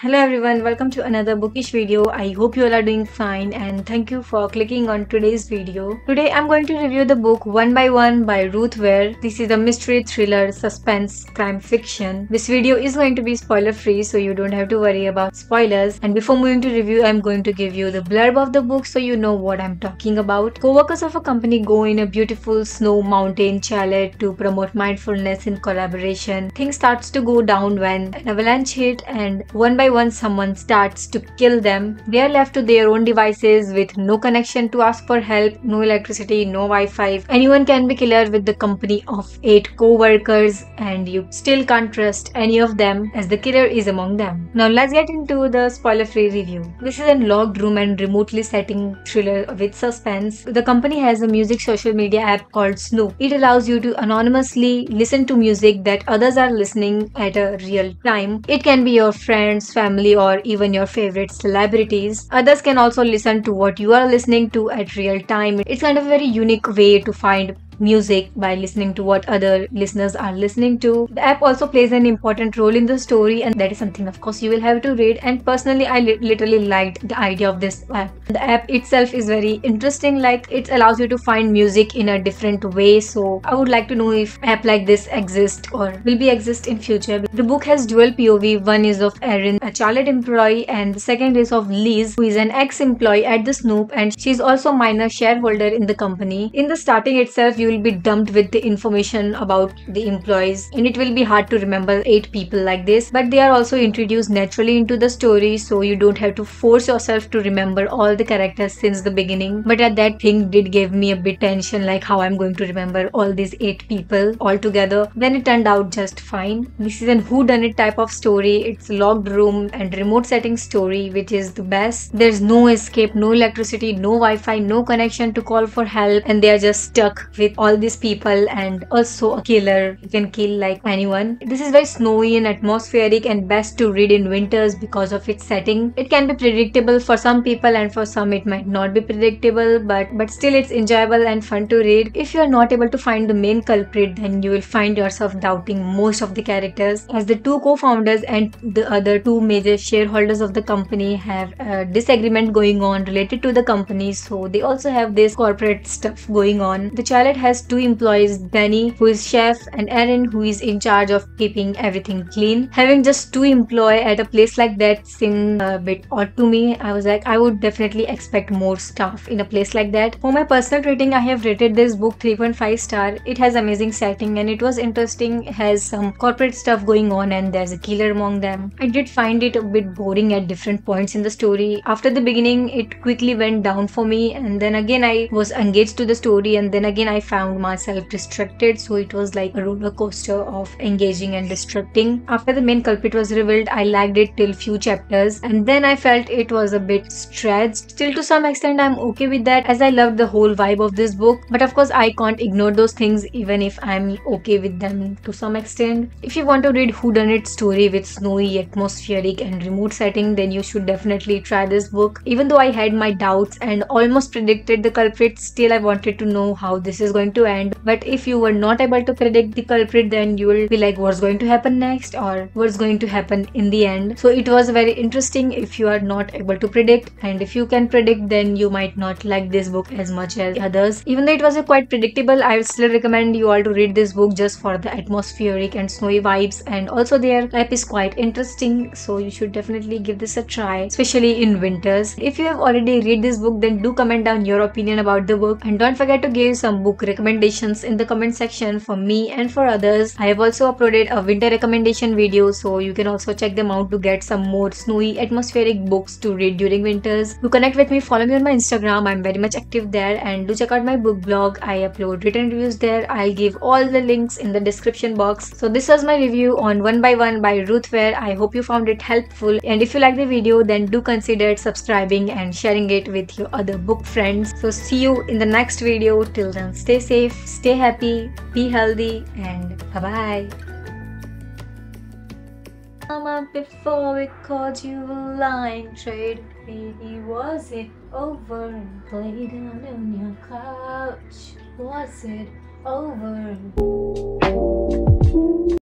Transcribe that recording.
Hello everyone, welcome to another bookish video. I hope you all are doing fine and thank you for clicking on today's video. Today I'm going to review the book One by One by Ruth Ware. This is a mystery thriller suspense crime fiction. This video is going to be spoiler free, so you don't have to worry about spoilers. And before moving to review, I'm going to give you the blurb of the book so you know what I'm talking about. Co-workers of a company go in a beautiful snow mountain chalet to promote mindfulness in collaboration. Things starts to go down when an avalanche hit, and one by one someone starts to kill them. They are left to their own devices with no connection to ask for help, no electricity, no Wi-Fi. Anyone can be killer with the company of 8 co-workers, and you still can't trust any of them as the killer is among them. Now let's get into the spoiler-free review. This is a locked room and remotely setting thriller with suspense. The company has a music social media app called Snoop. It allows you to anonymously listen to music that others are listening at a real time. It can be your friends, family, or even your favorite celebrities. Others can also listen to what you are listening to at real time. It's kind of a very unique way to find music by listening to what other listeners are listening to. The app also plays an important role in the story, and that is something of course you will have to read. And personally I literally liked the idea of this app. The app itself is very interesting, like it allows you to find music in a different way. So I would like to know if app like this exists or will be exist in future. The book has dual POV. One is of Erin, a Charlotte employee, and the second is of Liz, who is an ex-employee at the Snoop, and she's also a minor shareholder in the company. In the starting itself you will be dumped with the information about the employees, and it will be hard to remember 8 people like this, but they are also introduced naturally into the story, so you don't have to force yourself to remember all the characters since the beginning. But at that thing did give me a bit tension, like how I'm going to remember all these 8 people all together. Then it turned out just fine. This is an whodunit type of story. It's locked room and remote setting story, which is the best. There's no escape, no electricity, no Wi-Fi, no connection to call for help, and they are just stuck with all these people, and also a killer who can kill like anyone. This is very snowy and atmospheric and best to read in winters because of its setting. It can be predictable for some people and for some it might not be predictable, but still it's enjoyable and fun to read. If you are not able to find the main culprit, then you will find yourself doubting most of the characters, as the 2 co-founders and the other 2 major shareholders of the company have a disagreement going on related to the company, so they also have this corporate stuff going on. The chalet has 2 employees, Danny, who is chef, and Erin, who is in charge of keeping everything clean. Having just 2 employees at a place like that seemed a bit odd to me. I was like, I would definitely expect more staff in a place like that. For my personal rating, I have rated this book 3.5 star. It has amazing setting and it was interesting. It has some corporate stuff going on and there's a killer among them. I did find it a bit boring at different points in the story. After the beginning, it quickly went down for me, and then again I was engaged to the story, and then again I found myself distracted, so it was like a roller coaster of engaging and distracting. After the main culprit was revealed, I liked it till few chapters, and then I felt it was a bit stretched. Still to some extent I'm okay with that, as I loved the whole vibe of this book, but of course I can't ignore those things even if I'm okay with them to some extent. If you want to read whodunit story with snowy, atmospheric and remote setting, then you should definitely try this book. Even though I had my doubts and almost predicted the culprit, still I wanted to know how this is going to end. But if you were not able to predict the culprit, then you will be like, what's going to happen next, or what's going to happen in the end. So it was very interesting if you are not able to predict, and if you can predict, then you might not like this book as much as others. Even though it was quite predictable, I would still recommend you all to read this book just for the atmospheric and snowy vibes, and also their app is quite interesting, so you should definitely give this a try, especially in winters. If you have already read this book, then do comment down your opinion about the book, and don't forget to give some book recommendations in the comment section for me and for others. I have also uploaded a winter recommendation video, so you can also check them out to get some more snowy atmospheric books to read during winters. To connect with me, follow me on my Instagram. I'm very much active there, and do check out my book blog. I upload written reviews there. I'll give all the links in the description box. So this was my review on One by One by Ruth Ware. I hope you found it helpful, and if you like the video, then do consider subscribing and sharing it with your other book friends. So see you in the next video. Till then, stay safe, stay happy, be healthy, and bye-bye. Before we called you a lying trade, baby, was it over and lay down on your couch? Was it over?